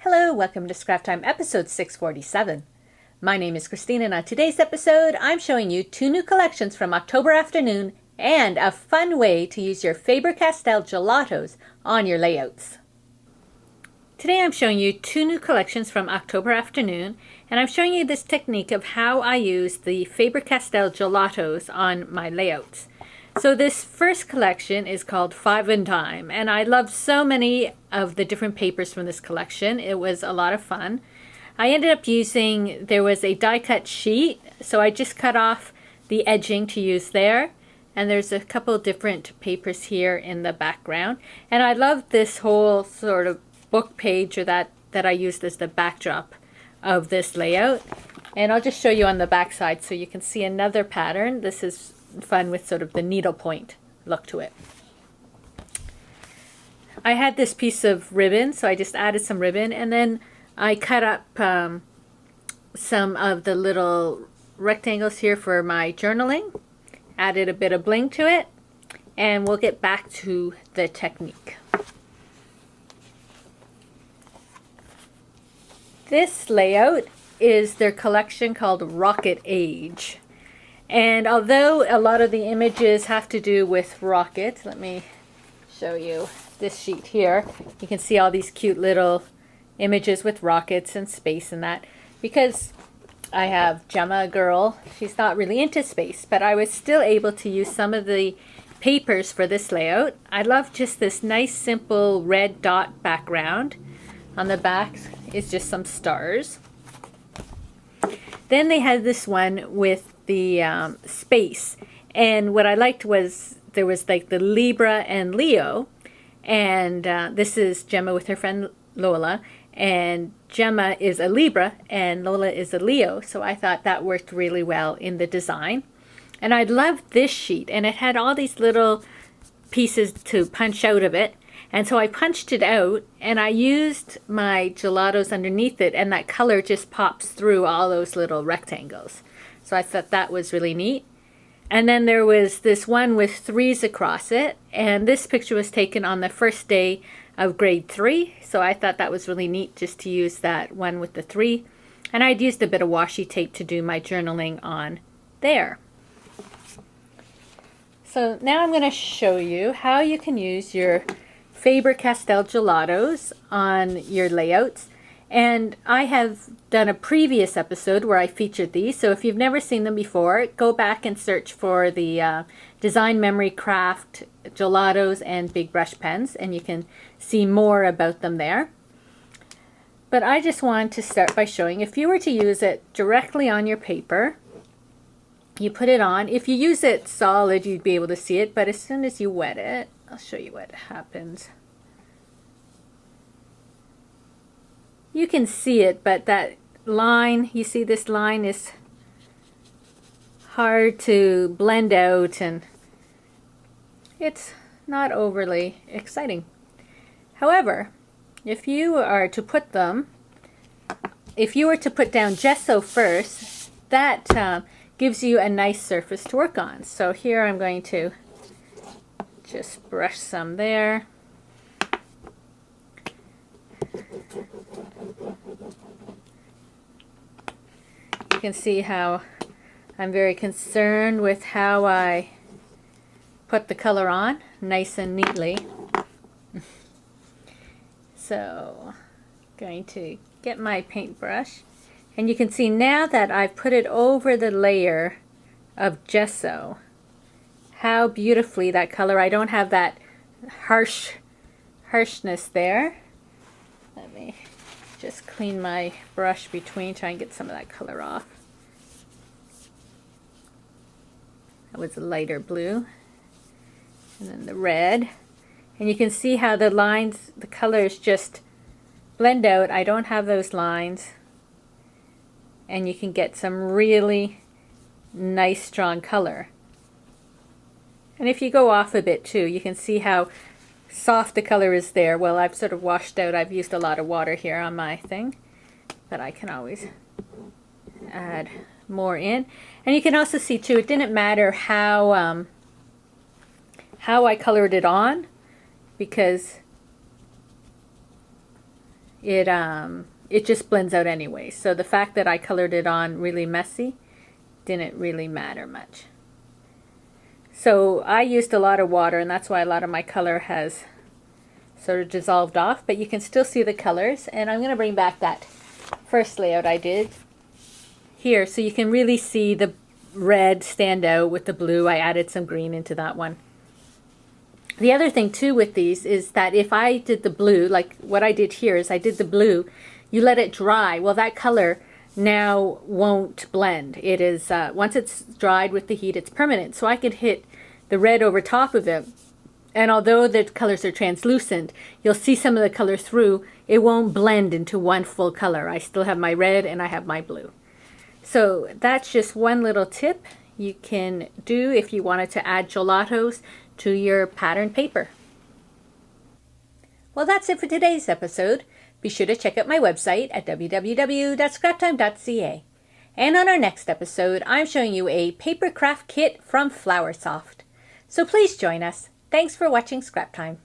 Hello, welcome to Scrap Time episode 647. My name is Christine and on today's episode I'm showing you two new collections from October afternoon and a fun way to use your Faber-Castell gelatos on your layouts. Today I'm showing you two new collections from October afternoon and I'm showing you this technique of how I use the Faber-Castell gelatos on my layouts. So this first collection is called Five and Dime, and I loved so many of the different papers from this collection. It was a lot of fun. I ended up using, there was a die cut sheet, so I just cut off the edging to use there. And there's a couple different papers here in the background. And I love this whole sort of book page or that I used as the backdrop of this layout. And I'll just show you on the back side so you can see another pattern. This is fun with sort of the needlepoint look to it. I had this piece of ribbon, so I just added some ribbon, and then I cut up some of the little rectangles here for my journaling, added a bit of bling to it, and we'll get back to the technique. This layout is their collection called Rocket Age. And although a lot of the images have to do with rockets, let me show you this sheet here. You can see all these cute little images with rockets and space and that. Because I have Gemma, a girl, she's not really into space, but I was still able to use some of the papers for this layout. I love just this nice simple red dot background. On the back is just some stars. Then they had this one with the space, and what I liked was there was like the Libra and Leo, and this is Gemma with her friend Lola, and Gemma is a Libra and Lola is a Leo, so I thought that worked really well in the design. And I loved this sheet, and it had all these little pieces to punch out of it, and so I punched it out and I used my gelatos underneath it, and that color just pops through all those little rectangles. So I thought that was really neat. And then there was this one with threes across it, and this picture was taken on the first day of grade 3, so I thought that was really neat just to use that one with the 3. And I'd used a bit of washi tape to do my journaling on there. So now I'm going to show you how you can use your Faber-Castell gelatos on your layouts. And I have done a previous episode where I featured these, so if you've never seen them before, go back and search for the Design Memory Craft gelatos and big brush pens, and you can see more about them there. But I just want to start by showing, if you were to use it directly on your paper, you put it on. If you use it solid, you'd be able to see it, but as soon as you wet it, I'll show you what happens. You can see it, but that line, you see this line is hard to blend out and it's not overly exciting. However, if you are to put them, if you were to put down gesso first, that gives you a nice surface to work on. So here I'm going to just brush some there. You can see how I'm very concerned with how I put the color on, nice and neatly. So, going to get my paintbrush, and you can see now that I've put it over the layer of gesso, how beautifully that color, I don't have that harshness there. Let me just clean my brush between, try and get some of that color off. That was a lighter blue. And then the red. And you can see how the lines, the colors just blend out. I don't have those lines. And you can get some really nice strong color. And if you go off a bit too, you can see how soft the color is there. Well, I've sort of washed out, I've used a lot of water here on my thing, but I can always add more in. And you can also see too, it didn't matter how I colored it on, because it just blends out anyway. So the fact that I colored it on really messy didn't really matter much. So I used a lot of water, and that's why a lot of my color has sort of dissolved off, but you can still see the colors. And I'm going to bring back that first layout I did here so you can really see the red stand out with the blue. I added some green into that one. The other thing too with these is that if I did the blue, like what I did here is I did the blue, you let it dry. Well, that color now won't blend. It is, once it's dried with the heat, it's permanent. So I could hit the red over top of it. And although the colors are translucent, you'll see some of the color through. It won't blend into one full color. I still have my red and I have my blue. So that's just one little tip you can do if you wanted to add gelatos to your pattern paper. Well, that's it for today's episode. Be sure to check out my website at www.scraptime.ca. And on our next episode, I'm showing you a paper craft kit from Flowersoft. So please join us. Thanks for watching Scrap Time.